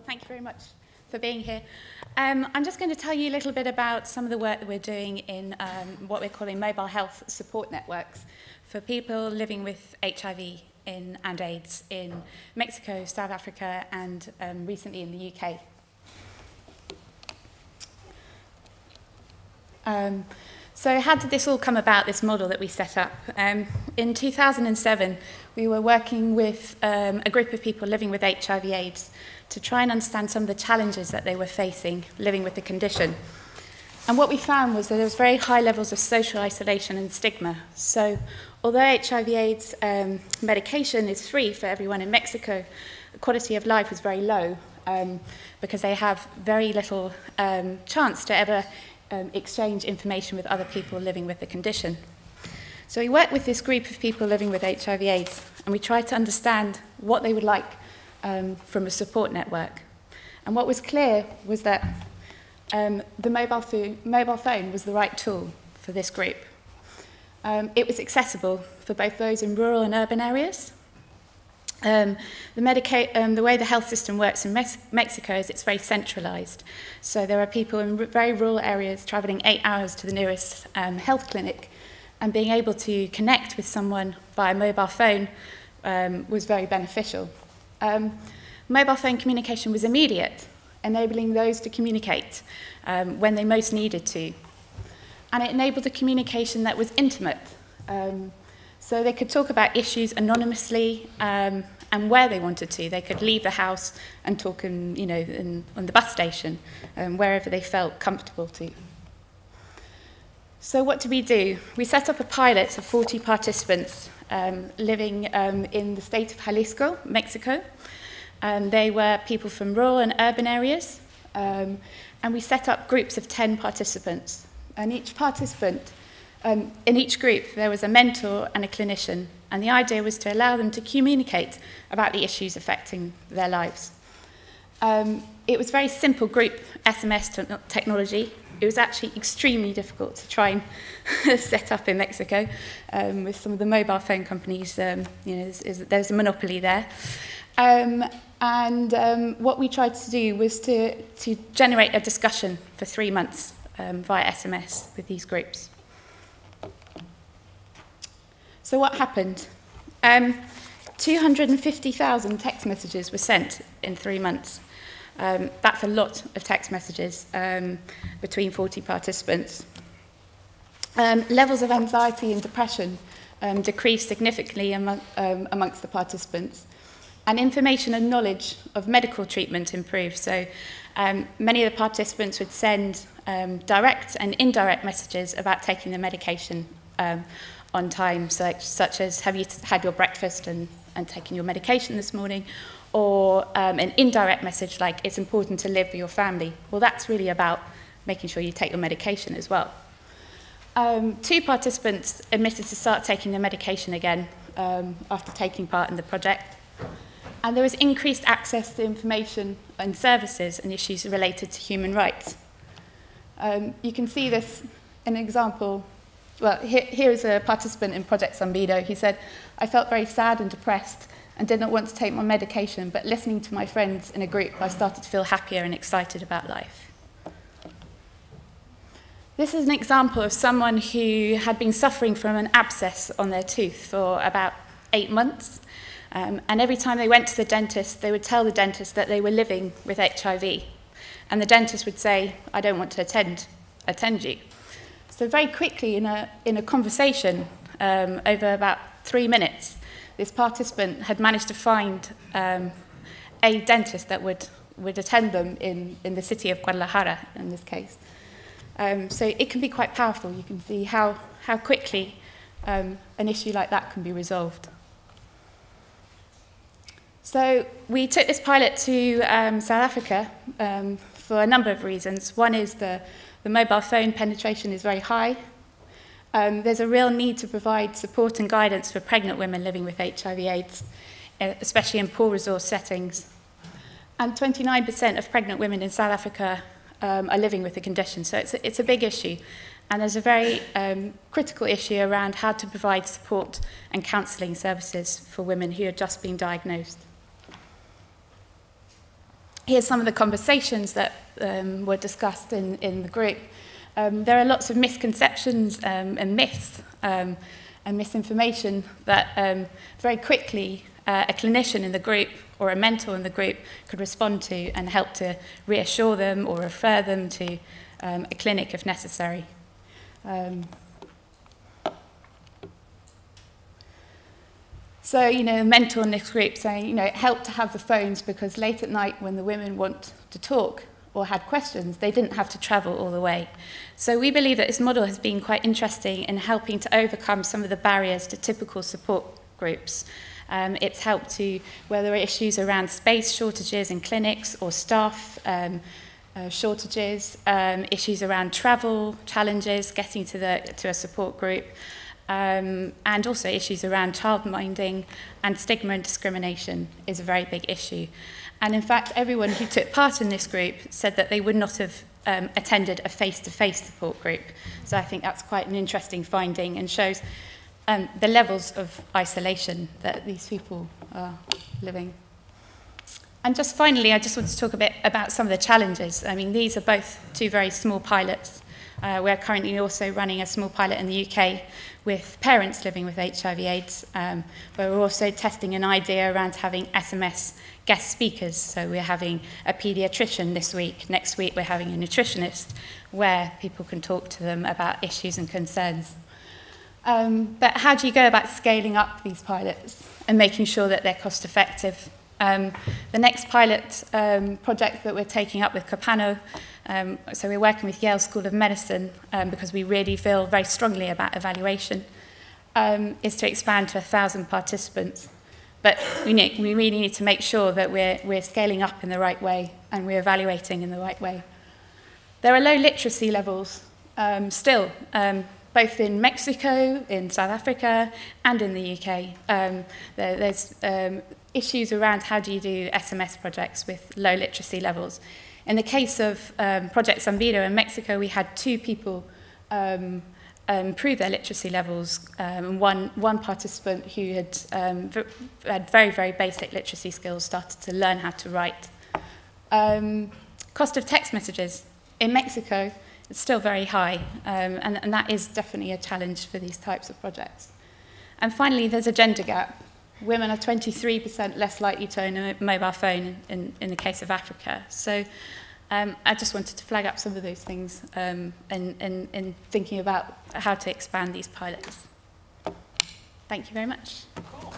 Well, thank you very much for being here. I'm just going to tell you a little bit about some of the work that we're doing in what we're calling mobile health support networks for people living with HIV and AIDS in Mexico, South Africa, and recently in the UK. So how did this all come about, this model that we set up? In 2007, we were working with a group of people living with HIV AIDS to try and understand some of the challenges that they were facing living with the condition. And what we found was that there was very high levels of social isolation and stigma. So although HIV AIDS medication is free for everyone in Mexico, the quality of life was very low because they have very little chance to ever exchange information with other people living with the condition. So we worked with this group of people living with HIV AIDS, and we tried to understand what they would like from a support network. And what was clear was that the mobile phone was the right tool for this group. It was accessible for both those in rural and urban areas. The way the health system works in Mexico is it's very centralized. So there are people in very rural areas traveling 8 hours to the nearest health clinic, and being able to connect with someone via mobile phone was very beneficial. Mobile phone communication was immediate, enabling those to communicate when they most needed to. And it enabled a communication that was intimate. So they could talk about issues anonymously and where they wanted to. They could leave the house and talk on the bus station, wherever they felt comfortable to. So what did we do? We set up a pilot of 40 participants living in the state of Jalisco, Mexico. They were people from rural and urban areas. And we set up groups of 10 participants. And each participant, in each group, there was a mentor and a clinician. And the idea was to allow them to communicate about the issues affecting their lives. It was very simple group SMS technology. It was actually extremely difficult to try and set up in Mexico with some of the mobile phone companies. There's a monopoly there. What we tried to do was to generate a discussion for 3 months via SMS with these groups. So what happened? 250,000 text messages were sent in 3 months. That's a lot of text messages between 40 participants. Levels of anxiety and depression decreased significantly amongst the participants. And information and knowledge of medical treatment improved. So many of the participants would send direct and indirect messages about taking the medication on time, such as, have you had your breakfast and taken your medication this morning? Or an indirect message like, it's important to live with your family. Well, that's really about making sure you take your medication as well. 2 participants admitted to start taking their medication again after taking part in the project. And there was increased access to information and services and issues related to human rights. You can see this in an example. Well, here is a participant in Project Zumbido. He said, I felt very sad and depressed and did not want to take my medication, but listening to my friends in a group, I started to feel happier and excited about life. This is an example of someone who had been suffering from an abscess on their tooth for about 8 months. And every time they went to the dentist, they would tell the dentist that they were living with HIV. And the dentist would say, I don't want to attend you. So very quickly in a conversation over about 3 minutes, this participant had managed to find a dentist that would attend them in the city of Guadalajara, in this case. So it can be quite powerful. You can see how quickly an issue like that can be resolved. So we took this pilot to South Africa for a number of reasons. One is the mobile phone penetration is very high. There's a real need to provide support and guidance for pregnant women living with HIV/AIDS, especially in poor resource settings. And 29% of pregnant women in South Africa are living with the condition, so it's a big issue. And there's a very critical issue around how to provide support and counselling services for women who are just being diagnosed. here's some of the conversations that were discussed in the group. There are lots of misconceptions and myths and misinformation that very quickly a clinician in the group or a mentor in the group could respond to and help to reassure them or refer them to a clinic if necessary. So, you know, a mentor in this group saying, you know, it helped to have the phones because late at night when the women want to talk or had questions, they didn't have to travel all the way. So we believe that this model has been quite interesting in helping to overcome some of the barriers to typical support groups. It's helped to, where there are issues around space shortages in clinics or staff shortages, issues around travel challenges, getting to a support group, and also issues around childminding and stigma and discrimination is a very big issue. And in fact, everyone who took part in this group said that they would not have attended a face-to-face support group. So I think that's quite an interesting finding and shows the levels of isolation that these people are living. And just finally, I just want to talk a bit about some of the challenges. I mean, these are both two very small pilots. We're currently also running a small pilot in the UK with parents living with HIV/AIDS, where we're also testing an idea around having SMS guest speakers. So we're having a paediatrician this week. Next week, we're having a nutritionist where people can talk to them about issues and concerns. But how do you go about scaling up these pilots and making sure that they're cost effective? The next pilot project that we're taking up with Capano, so we're working with Yale School of Medicine because we really feel very strongly about evaluation, is to expand to 1,000 participants. But we really need to make sure that we're scaling up in the right way and we're evaluating in the right way. There are low literacy levels still, both in Mexico, in South Africa, and in the UK. There's issues around how do you do SMS projects with low literacy levels. In the case of Project Zambito in Mexico, we had 2 people improve their literacy levels. One participant who had very, very basic literacy skills started to learn how to write. Cost of text messages. In Mexico, it's still very high, and that is definitely a challenge for these types of projects. And finally, there's a gender gap. Women are 23% less likely to own a mobile phone in the case of Africa. So I just wanted to flag up some of those things in thinking about how to expand these pilots. Thank you very much. Cool.